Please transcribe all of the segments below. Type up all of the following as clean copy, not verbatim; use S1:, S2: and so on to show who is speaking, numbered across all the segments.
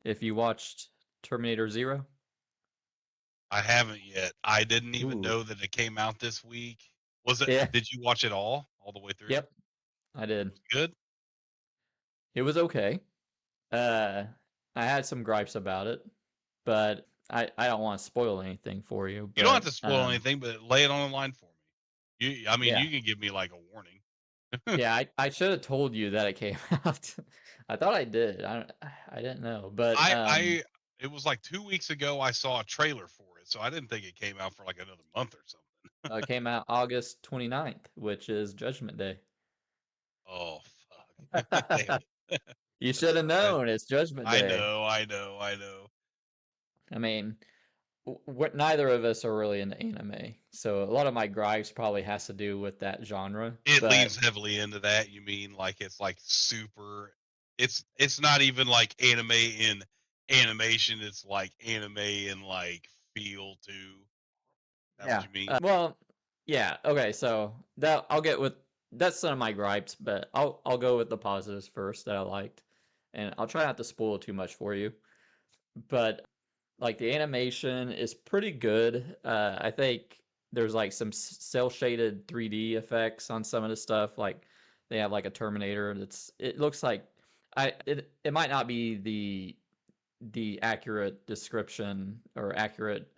S1: If you watched Terminator Zero.
S2: I haven't yet. I didn't even
S1: Ooh.
S2: know that it came out this week. Was it?
S1: Yeah.
S2: Did you watch it all the way through?
S1: Yep. I did.
S2: Was it good?
S1: It was okay. Uh, I had some gripes about it, but I don't want to spoil anything for you.
S2: You don't have
S1: But
S2: to spoil anything, but lay it on the line for me. I mean,
S1: yeah,
S2: you can give me like a warning.
S1: yeah. I should have told you that it came out. I thought I did. I didn't know, but
S2: I it was like 2 weeks ago. I saw a trailer for it, so I didn't think it came out for like another month or something.
S1: it came out August 29th, which is Judgment Day.
S2: Oh fuck! Damn it!
S1: You should have
S2: I,
S1: known it's Judgment
S2: I
S1: Day.
S2: know, I know, I know.
S1: I mean, neither of us are really into anime, so a lot of my gripes probably has to do with that genre.
S2: It
S1: But
S2: leans heavily into that. You mean like it's like super? It's not even like anime in animation. It's like anime in like feel too. That what
S1: yeah,
S2: you mean?
S1: well, yeah, okay. So that I'll get with that's some of my gripes, but I'll go with the positives first that I liked, and I'll try not to spoil too much for you. But like the animation is pretty good. I think there's like some cell shaded 3D effects on some of the stuff. Like they have like a Terminator that's it looks like it might not be the accurate description or accurate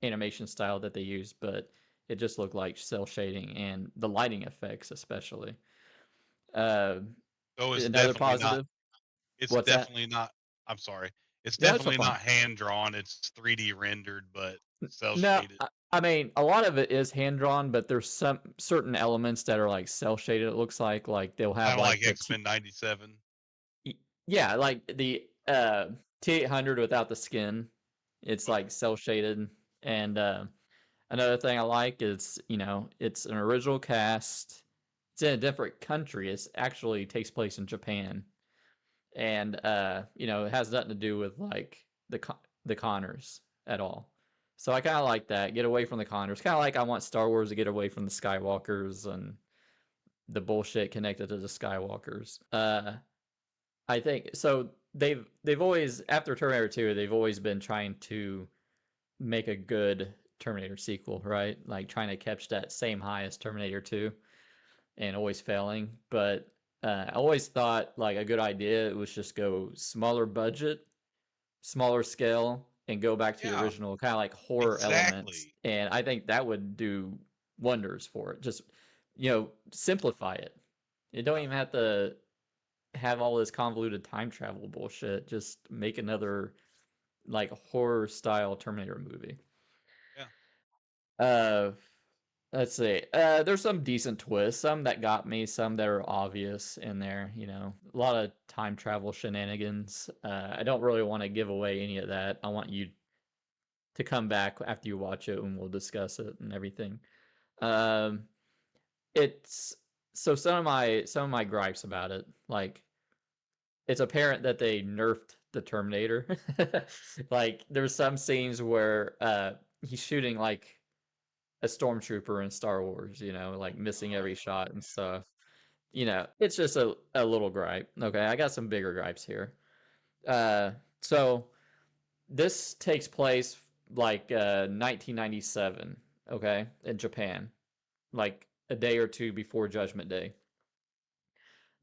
S1: animation style that they use, but it just looked like cell shading and the lighting effects especially. Uh,
S2: So it's
S1: Another
S2: definitely not.
S1: positive.
S2: It's
S1: What's that?
S2: definitely not. I'm sorry. It's
S1: No, it's
S2: definitely
S1: fine.
S2: not hand drawn. It's 3D rendered, but cell
S1: No,
S2: shaded.
S1: I mean a lot of it is hand drawn, but there's some certain elements that are like cell shaded. It looks like they'll have
S2: Kind of
S1: like
S2: like X Men '97.
S1: yeah, like the T800 without the skin. It's
S2: Okay.
S1: like cell shaded. And another thing I like is it's an original cast. It's in a different country. It's actually takes place in Japan, and it has nothing to do with like the Connors at all. So I kind of like that. Get away from the Connors. Kind of like I want Star Wars to get away from the Skywalkers and the bullshit connected to the Skywalkers. I think so. They've always after Terminator 2, they've always been trying to make a good Terminator sequel, right? Like trying to catch that same high as Terminator 2 and always failing. But I always thought like a good idea was just go smaller budget, smaller scale, and go back to the
S2: Yeah.
S1: original kind of like horror elements.
S2: Exactly.
S1: And I think that would do wonders for it. Just simplify it. You don't
S2: Yeah.
S1: even have to have all this convoluted time travel bullshit. Just make another like horror style Terminator movie.
S2: Yeah.
S1: Uh, let's see. There's some decent twists, some that got me, some that are obvious in there. A lot of time travel shenanigans. I don't really want to give away any of that. I want you to come back after you watch it and we'll discuss it and everything. Um, it's so some of my gripes about it, like it's apparent that they nerfed the Terminator. Like there's some scenes where he's shooting like a stormtrooper in Star Wars, like missing
S2: Oh
S1: every shot and
S2: yeah.
S1: stuff. It's just a little gripe. Okay, I got some bigger gripes here. Uh, so this takes place like 1997, okay, in Japan, like a day or two before Judgment Day.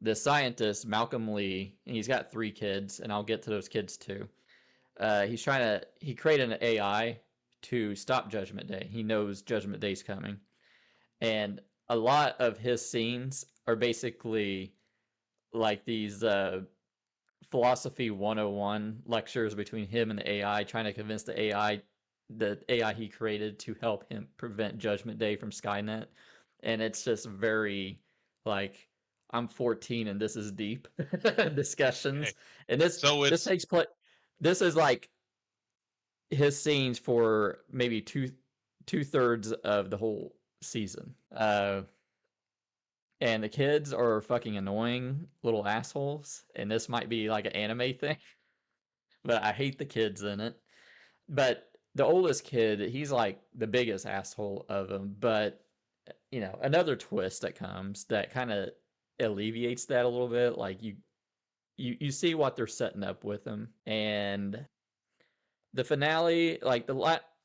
S1: The scientist Malcolm Lee, and he's got 3 kids, and I'll get to those kids too. He created an AI to stop Judgment Day. He knows Judgment Day's coming, and a lot of his scenes are basically like these philosophy 101 lectures between him and the AI, trying to convince the AI he created to help him prevent Judgment Day from Skynet. And it's just very like I'm 14 and this is deep
S2: Okay.
S1: discussions. And this
S2: So
S1: this
S2: it's
S1: takes place. This is like his scenes for maybe two thirds of the whole season. And the kids are fucking annoying little assholes. And this might be like an anime thing, but I hate the kids in it. But the oldest kid, he's like the biggest asshole of them. But another twist that comes that kind of alleviates that a little bit. Like you see what they're setting up with him, and the finale, like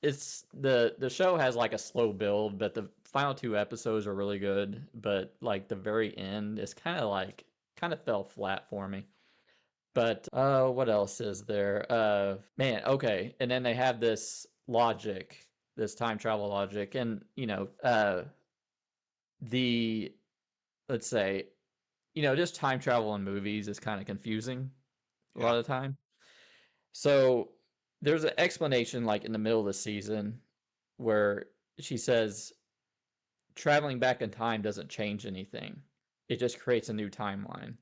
S1: it's the show has like a slow build, but the final two episodes are really good. But like the very end is kind of fell flat for me. But what else is there? Man, okay. And then they have this logic, this time travel logic, and the let's say, just time travel in movies is kind of confusing a
S2: Yeah.
S1: lot of the time. So there's an explanation like in the middle of the season where she says traveling back in time doesn't change anything. It just creates a new timeline.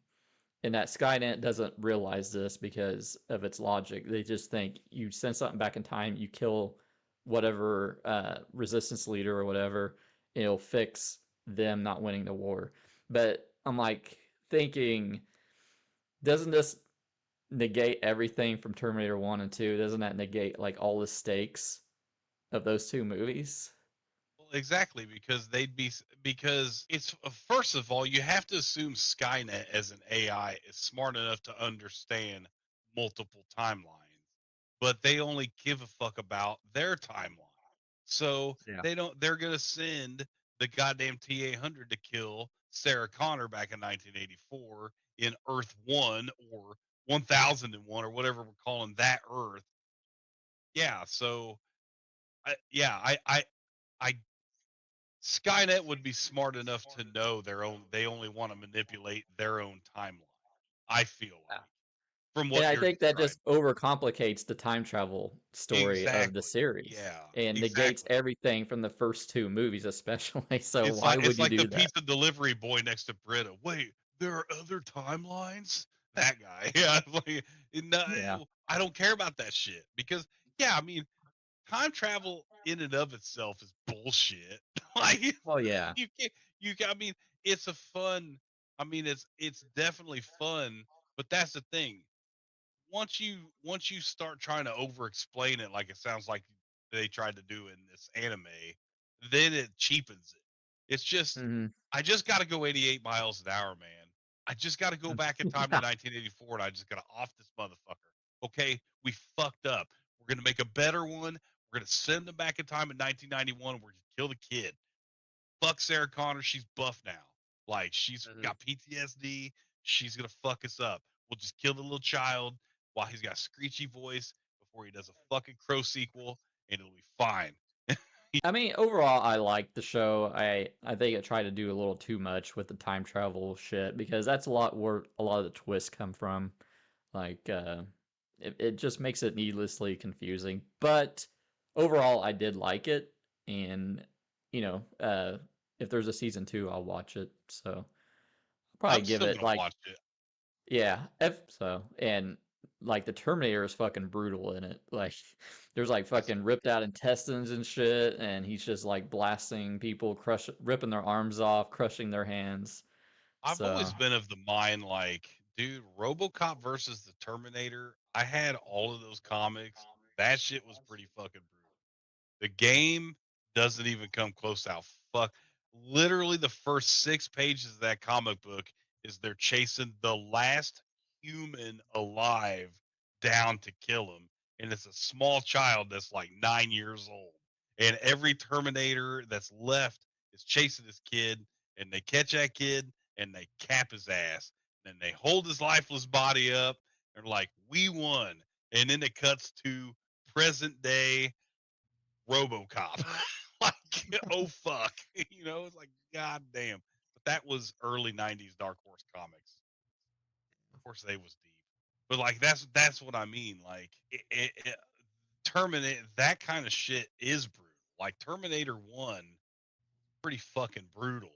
S1: And that Skynet doesn't realize this because of its logic. They just think you send something back in time, you kill whatever resistance leader or whatever, it'll fix them not winning the war. But I'm like thinking, doesn't this negate everything from Terminator 1 and 2? Doesn't that negate like all the stakes of those two movies?
S2: Well, exactly, because because it's first of all, you have to assume Skynet as an AI is smart enough to understand multiple timelines, but they only give a fuck about their timeline. So
S1: Yeah.
S2: they're gonna send the goddamn T-800 to kill Sarah Connor back in 1984 in Earth 1 or 1001 or whatever we're calling that Earth. Yeah, so I Skynet would be smart enough to know they only want to manipulate their own timeline. I feel
S1: Yeah.
S2: like from
S1: And
S2: what
S1: I
S2: you're
S1: think that
S2: describing.
S1: just overcomplicates the time travel story of the
S2: Exactly.
S1: series
S2: Yeah,
S1: and negates
S2: exactly.
S1: everything from the first two movies, especially. So why would
S2: It's
S1: you
S2: like the
S1: do that?
S2: pizza delivery boy next to Britta. Wait, there are other timelines? That guy. Yeah, like
S1: Yeah.
S2: no, I don't care about that shit because yeah, I mean, time travel in and of itself is bullshit. Like
S1: Oh yeah.
S2: you can't I mean, it's a fun I mean it's definitely fun, but that's the thing. Once you start trying to over explain it like it sounds like they tried to do in this anime, then it cheapens it. It's just
S1: Hmm.
S2: I just gotta go 88 miles an hour, man. I just gotta go back in time to
S1: Yeah.
S2: 1984 and I just gotta off this motherfucker. Okay, we fucked up. We're gonna make a better one. We're gonna send them back in time in 1991. We're gonna kill the kid. Fuck Sarah Connor. She's buff now. Like she's
S1: Hmm.
S2: got PTSD. She's gonna fuck us up. We'll just kill the little child while he's got a screechy voice before he does a fucking Crow sequel, and it'll be fine.
S1: I mean, overall, I like the show. I think it tried to do a little too much with the time travel shit because that's a lot where a lot of the twists come from. Like, it just makes it needlessly confusing. But overall, I did like it, and you know, if there's a season two, I'll watch it. So I'll probably
S2: I'm
S1: give
S2: still
S1: it
S2: gonna
S1: like,
S2: watch it.
S1: yeah, if so. And like the Terminator is fucking brutal in it. Like, there's like
S2: That's
S1: fucking ripped out intestines and shit, and he's just like blasting people, ripping their arms off, crushing their hands.
S2: I've
S1: So,
S2: always been of the mind like, dude, RoboCop versus the Terminator. I had all of those comics. That shit was pretty fucking brutal. The game doesn't even come close to how fuck. Literally, the first 6 pages of that comic book is they're chasing the last human alive down to kill him, and it's a small child that's like 9 years old. And every Terminator that's left is chasing this kid, and they catch that kid and they cap his ass. And they hold his lifeless body up. And like, we won. And then it cuts to present day RoboCop. Like, oh fuck, it's like god damn. But that was early '90s Dark Horse comics. Of course, they was deep, but like that's what I mean. Like, Terminator, that kind of shit is brutal. Like Terminator One, pretty fucking brutal.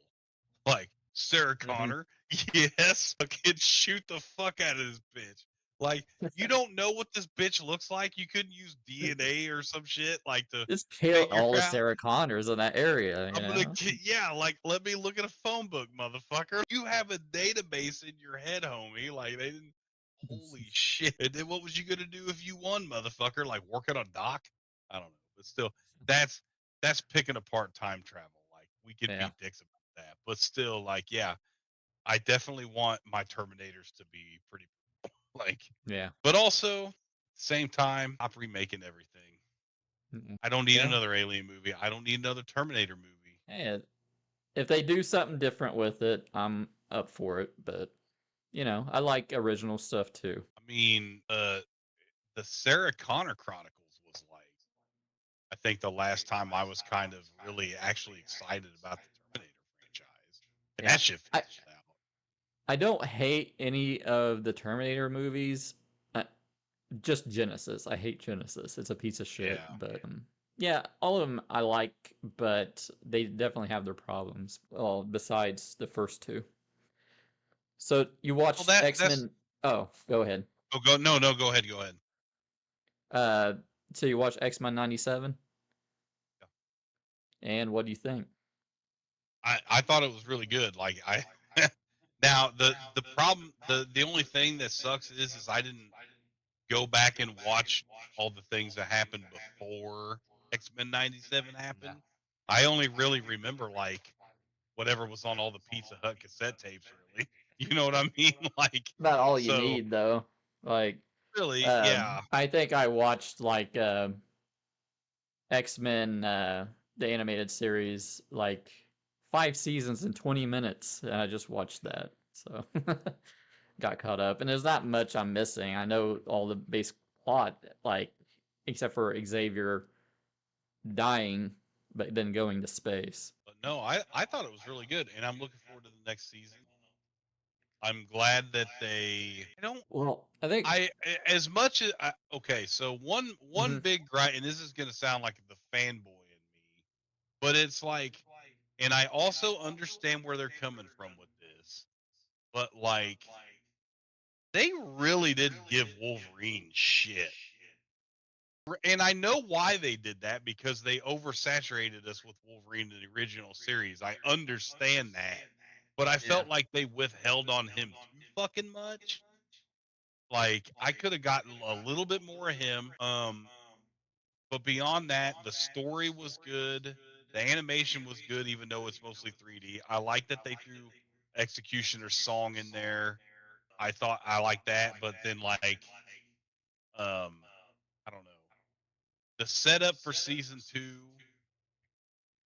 S2: Like Sarah
S1: mhm.
S2: Connor, yes, fucking shoot the fuck out of this bitch. Like you don't know what this bitch looks like. You couldn't use DNA or some shit like to
S1: Just kill
S2: figure
S1: all the
S2: out.
S1: Sarah Connors in that area, you
S2: I'm gonna
S1: know?
S2: get yeah, like let me look at a phone book, motherfucker. You have a database in your head, homie. Like they didn't. Holy shit! And then what was you gonna do if you won, motherfucker? Like work at a dock? I don't know, but still, that's that's picking apart time travel. Like we could
S1: Yeah.
S2: be dicks about that, but still, like yeah, I definitely want my Terminators to be pretty. Like,
S1: Yeah.
S2: but also same time, stop remaking everything.
S1: Mm-mm.
S2: I don't need
S1: Yeah.
S2: another Alien movie. I don't need another Terminator movie.
S1: Hey, if they do something different with it, I'm up for it. But I like original stuff too.
S2: I mean, the Sarah Connor Chronicles was like, I think the last time I was kind of really actually excited about the Terminator franchise, and
S1: Yeah.
S2: that shit
S1: I
S2: fizzled out.
S1: I don't hate any of the Terminator movies. Uh, just Genesis. I hate Genesis. It's a piece of shit.
S2: Yeah.
S1: But yeah, all of them I like, but they definitely have their problems. Well, besides the first two. So you
S2: Well,
S1: watched X
S2: that's
S1: Men? Oh, go ahead.
S2: oh go no no go ahead go ahead.
S1: Uh, so you watched X Men '97,
S2: Yeah.
S1: and what do you think?
S2: I thought it was really good. Like I now the problem the only thing that sucks is I didn't go back and watch all the things that happened before X Men '97
S1: Yeah.
S2: happened. I only really remember like whatever was on all the Pizza Hut cassette tapes. Really, you know what I mean? Like
S1: Not all you
S2: so
S1: need though. Like,
S2: really, yeah.
S1: I think I watched like X Men, the animated series, like 5 seasons in 20 minutes, and I just watched that. So got caught up, and there's not much I'm missing. I know all the basic plot, like except for Xavier dying, but then going to space.
S2: But no, I thought it was really good, and I'm looking forward to the next season. I'm glad that I don't
S1: Well, I think.
S2: as much as okay. So one
S1: Mhm.
S2: big gripe, and this is gonna sound like the fanboy in me, but it's like, and I also understand where they're coming from with this, but like they really didn't give Wolverine shit. And I know why they did that because they oversaturated us with Wolverine in the original series. I understand that. But I
S1: Yeah.
S2: felt like they withheld on him too fucking much. Like I could have gotten a little bit more of him. But beyond that, the story was good. The animation was good, even though it's mostly 3D. I like that they threw Executioner's song in there. I thought I liked that, but then like I don't know. The setup for season two,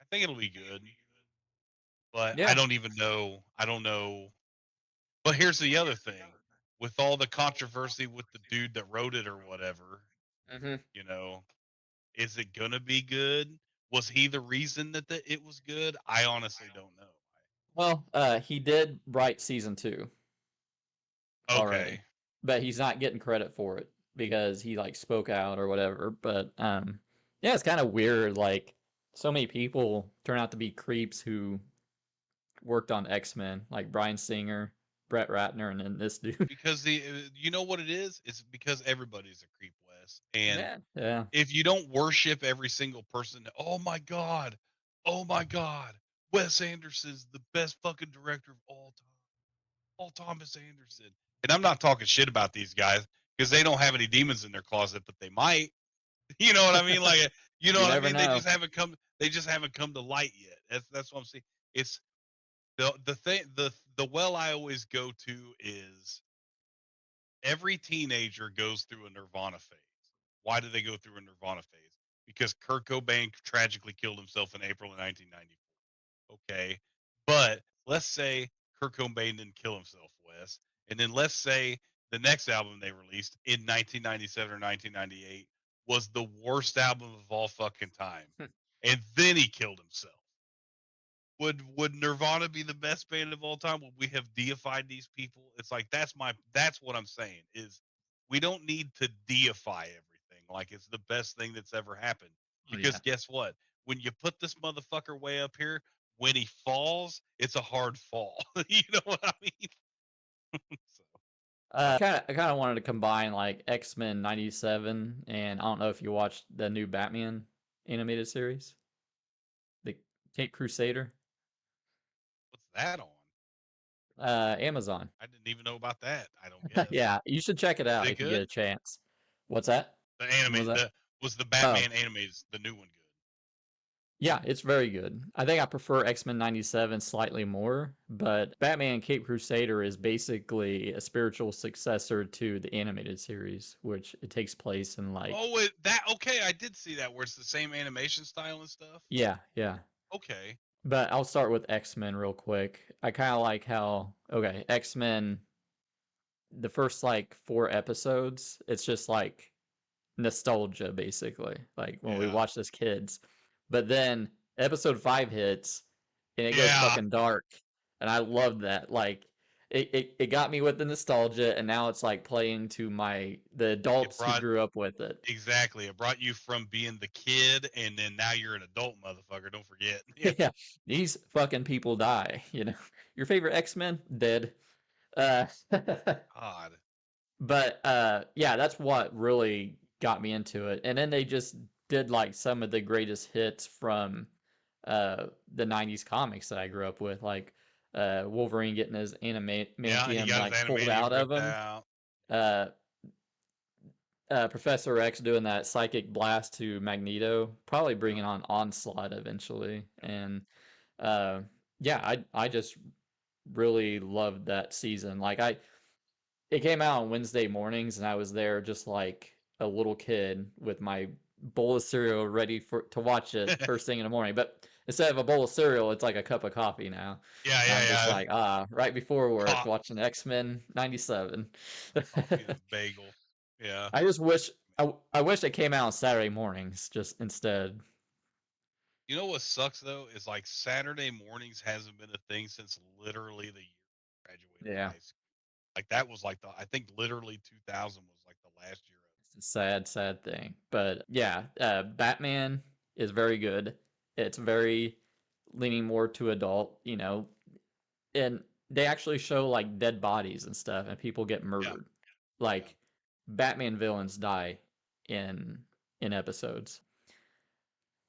S2: I think it'll be good. But I
S1: Yeah.
S2: don't even know. I don't know. But here's the other thing. With all the controversy with the dude that wrote it or whatever,
S1: Hmm.
S2: you know, is it gonna be good? Was he the reason that it was good? I honestly don't know.
S1: Well, he did write season two already,
S2: Okay,
S1: but he's not getting credit for it because he like spoke out or whatever. But yeah, it's kind of weird. Like so many people turn out to be creeps who worked on X Men, like Brian Singer, Brett Ratner, and then this dude.
S2: because the you know what it is? It's because everybody's a creep, Wes. And
S1: Yeah, yeah,
S2: if you don't worship every single person, oh my god, Wes Anderson's the best fucking director of all time. Paul Thomas Anderson. And I'm not talking shit about these guys because they don't have any demons in their closet, but they might. You know what I mean? Like, you know
S1: you
S2: what I
S1: never
S2: mean? They
S1: know.
S2: just haven't come. They just haven't come to light yet. That's what I'm saying. It's the thing. The well I always go to is every teenager goes through a Nirvana phase. Why do they go through a Nirvana phase? Because Kurt Cobain tragically killed himself in April of 1994. Okay. But let's say Kurt Cobain didn't kill himself, Wes. And then let's say the next album they released in 1997 or 1998 was the worst album of all fucking time. And then he killed himself. Would Nirvana be the best band of all time? Would we have deified these people? It's like that's what I'm saying is we don't need to deify everything like it's the best thing that's ever happened.
S1: Oh,
S2: Because
S1: yeah.
S2: guess what? When you put this motherfucker way up here, when he falls, it's a hard fall. You know what I mean? So,
S1: I kind of wanted to combine like X Men '97, and I don't know if you watched the new Batman animated series, the Kate Crusader.
S2: what's that on?
S1: Amazon.
S2: I didn't even know about that. I don't guess.
S1: Yeah, you should check it
S2: Is
S1: out
S2: it
S1: if you get
S2: good?
S1: a chance. What's that?
S2: The
S1: What was
S2: anime
S1: that?
S2: the was the
S1: Oh,
S2: Batman animated the new one good?
S1: Yeah, it's very good. I think I prefer X-Men 97 slightly more, but Batman Cape Crusader is basically a spiritual successor to the animated series, which it takes place in like
S2: Oh, that okay? I did see that where it's the same animation style and stuff.
S1: yeah, yeah.
S2: Okay.
S1: But I'll start with X-Men real quick. I kind of like how okay, X-Men the first like 4 episodes, it's just like nostalgia basically, like when we
S2: Yeah.
S1: watched as kids. But then episode 5 hits and it goes
S2: Yeah.
S1: fucking dark, and I loved that. Like it got me with the nostalgia, and now it's like playing to the
S2: It
S1: adults who
S2: brought
S1: grew up with it.
S2: exactly. It brought you from being the kid, and then now you're an adult, motherfucker. Don't forget. Yeah.
S1: Yeah, these fucking people die. Your favorite X-Men dead. Uh,
S2: God.
S1: but yeah, that's what really got me into it. And then they just did like some of the greatest hits from the 90s comics that I grew up with, like Wolverine getting his
S2: Yeah. He
S1: adamantium
S2: got his
S1: like pulled out
S2: animanium
S1: of
S2: ripped
S1: him.
S2: out.
S1: Uh, Professor X doing that psychic blast to Magneto, probably
S2: Yep.
S1: bringing on Onslaught eventually. And uh, yeah, I just really loved that season. Like it came out on Wednesday mornings, and I was there just like a little kid with my bowl of cereal ready to watch it
S2: Yeah.
S1: first thing in the morning. But instead of a bowl of cereal, it's like a cup of coffee now,
S2: Yeah.
S1: and I'm just
S2: Yeah.
S1: like right before work
S2: Co-
S1: watching X-Men '97.
S2: coffee and a bagel. Yeah.
S1: I just wish I wish it came out on Saturday mornings just instead.
S2: You know what sucks though is like Saturday mornings hasn't been a thing since literally the year I graduated
S1: Yeah,
S2: high school. Like that was like the I think literally 2000 was like the last year of.
S1: it's a sad, sad thing. But yeah, Batman is very good. It's very leaning more to adult, and they actually show like dead bodies and stuff, and people get
S2: Yeah.
S1: murdered.
S2: Yeah.
S1: Like Batman villains die in episodes,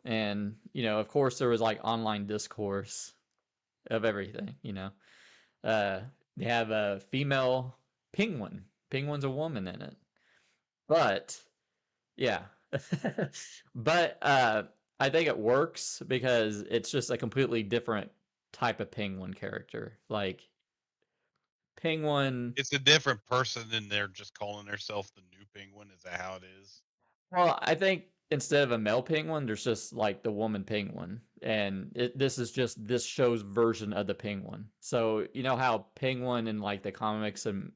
S1: and of course, there was like online discourse of everything. Uh, they have a female penguin. Penguin's a woman in it, but yeah, but I think it works because it's just a completely different type of penguin character. Like penguin.
S2: It's a different person and they're just calling themselves the new penguin. Is that how it is?
S1: Well, I think instead of a male penguin, there's just like the woman penguin, and this is just this show's version of the penguin. So you know how penguin in like the comics and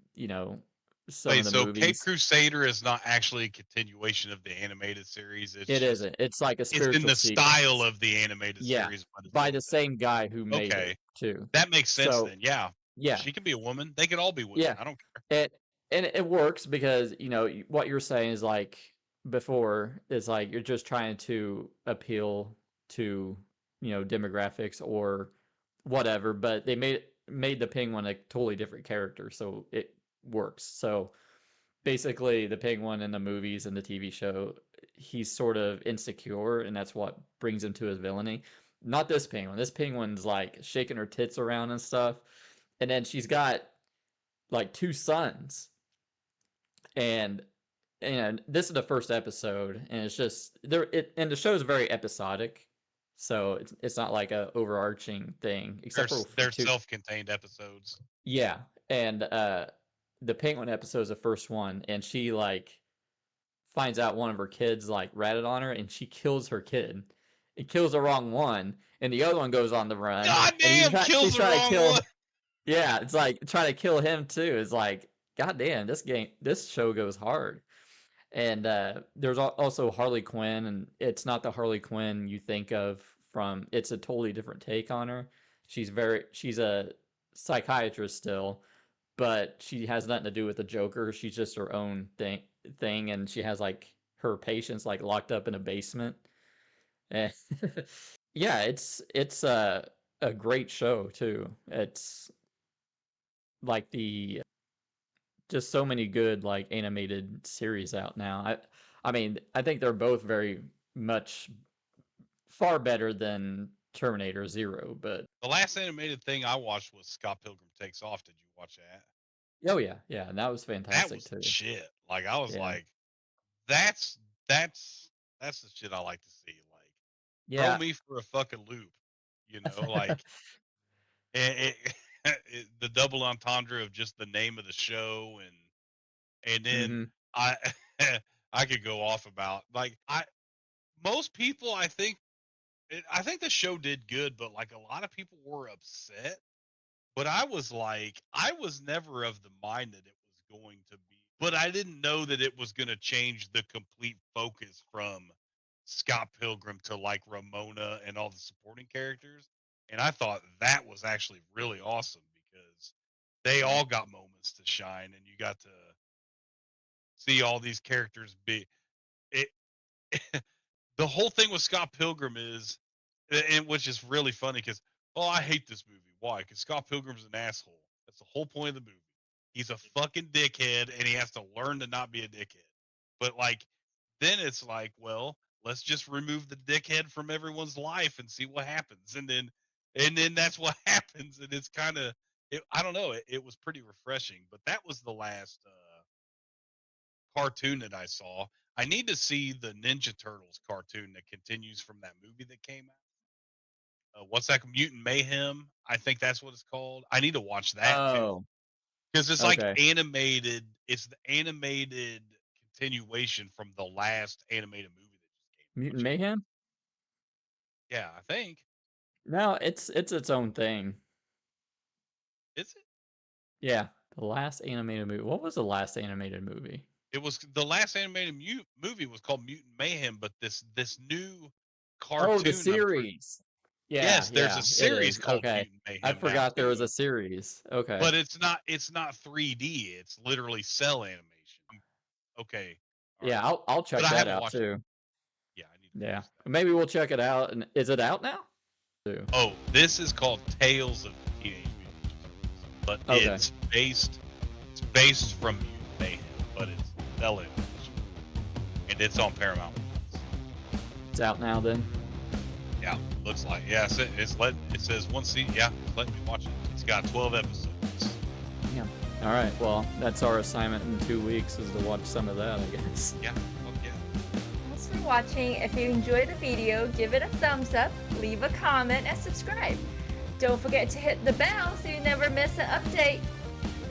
S1: some of
S2: Wait,
S1: the
S2: so Cape
S1: movies,
S2: Crusader is not actually a continuation of the animated series. It's
S1: it
S2: just
S1: isn't. It's like a
S2: it's in
S1: spiritual
S2: the style
S1: sequence.
S2: of the animated
S1: Yeah,
S2: series, but its
S1: by
S2: own
S1: the
S2: thing.
S1: same guy who made it
S2: Okay.
S1: too.
S2: That makes sense
S1: So
S2: then. Yeah.
S1: yeah,
S2: She can be a woman. They could all be women.
S1: yeah,
S2: I don't care.
S1: it and it works because what you're saying is like before is like you're just trying to appeal to demographics or whatever, but they made the penguin a totally different character, so it works. So basically, the penguin in the movies and the TV show, he's sort of insecure, and that's what brings him to his villainy. Not this penguin. This penguin's like shaking her tits around and stuff, and then she's got like 2 sons, and this is the first episode, and it's just there. And the show is very episodic, so it's not like a overarching thing, except for
S2: They're
S1: two.
S2: self-contained episodes.
S1: Yeah, and the penguin episode is the first one, and she like finds out one of her kids like ratted on her, and she kills her kid. It kills the wrong one, and the other one goes on the run,
S2: God
S1: and
S2: damn, kills
S1: she's
S2: the
S1: trying to
S2: wrong one.
S1: kill. Yeah, it's like trying to kill him too. It's like, god damn, this show goes hard. And there's also Harley Quinn, and it's not the Harley Quinn you think of from. It's a totally different take on her. She's a psychiatrist still, but she has nothing to do with the Joker. She's just her own thing, and she has like her patients like locked up in a basement. And yeah, it's a great show too. It's like the just so many good like animated series out now. I mean, I think they're both very much far better than Terminator Zero, but
S2: The last animated thing I watched was Scott Pilgrim Takes Off. Did you watch that?
S1: oh yeah, yeah, and that was
S2: That
S1: fantastic
S2: was the
S1: too.
S2: shit. Like I was
S1: Yeah.
S2: like, that's that's that's the shit I like to see. Like throw
S1: Yeah.
S2: me for a fucking loop, like the double entendre of just the name of the show, and then
S1: Mhm.
S2: I I could go off about like I most people I think the show did good, but like a lot of people were upset. But I was never of the mind that it was going to be, but I didn't know that it was going to change the complete focus from Scott Pilgrim to like Ramona and all the supporting characters. And I thought that was actually really awesome because they all got moments to shine and you got to see all these characters be it. The whole thing with Scott Pilgrim is, and which is really funny because, oh, I hate this movie. Why? Because Scott Pilgrim's an asshole. That's the whole point of the movie. He's a fucking dickhead, and he has to learn to not be a dickhead. But like, then it's like, well, let's just remove the dickhead from everyone's life and see what happens, and then that's what happens, and it's kind of, I don't know, it was pretty refreshing. But that was the last cartoon that I saw. I need to see the Ninja Turtles cartoon that continues from that movie that came out. What's that? Mutant Mayhem. I think that's what it's called. I need to watch that too
S1: Oh,
S2: because it's like
S1: okay.
S2: animated. It's the animated continuation from the last animated movie that just came out.
S1: Mutant
S2: Which it,
S1: Mayhem?
S2: yeah, I think
S1: No, it's its own thing.
S2: is it.
S1: Yeah, the last animated movie. What was the last animated movie?
S2: It was the last animated movie was called Mutant Mayhem, but this new
S1: Oh, the
S2: cartoon.
S1: series. Yeah,
S2: Yes, there's a
S1: yeah, it
S2: series
S1: is.
S2: called
S1: Okay.
S2: Mutant
S1: I
S2: Mayhem now
S1: forgot there was
S2: too.
S1: a series. Okay.
S2: But it's not 3D. It's literally cell animation. Okay. All
S1: Yeah,
S2: right.
S1: I'll
S2: But
S1: check
S2: I
S1: that
S2: haven't
S1: out
S2: watched it.
S1: too.
S2: Yeah, I need to
S1: Yeah.
S2: watch that.
S1: Maybe we'll check it out. And is it out now? Too.
S2: Oh, this is called Tales of the Teenage Mutant Ninja Turtles, but
S1: Okay.
S2: it's based from Mutant Mayhem, but it's cell animation, and it's on Paramount Plus.
S1: It's out now then.
S2: Yeah, looks like it says one season. Yeah, it's letting me watch it. It's got 12 episodes.
S1: Yeah. All right. Well, that's our assignment in 2 weeks is to watch some of that, I guess.
S2: Yeah. Fuck yeah.
S3: Thanks for watching. If you enjoyed the video, give it a thumbs up, leave a comment, and subscribe. Don't forget to hit the bell so you never miss an update.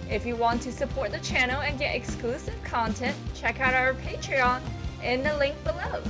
S3: If you want to support the channel and get exclusive content, check out our Patreon in the link below.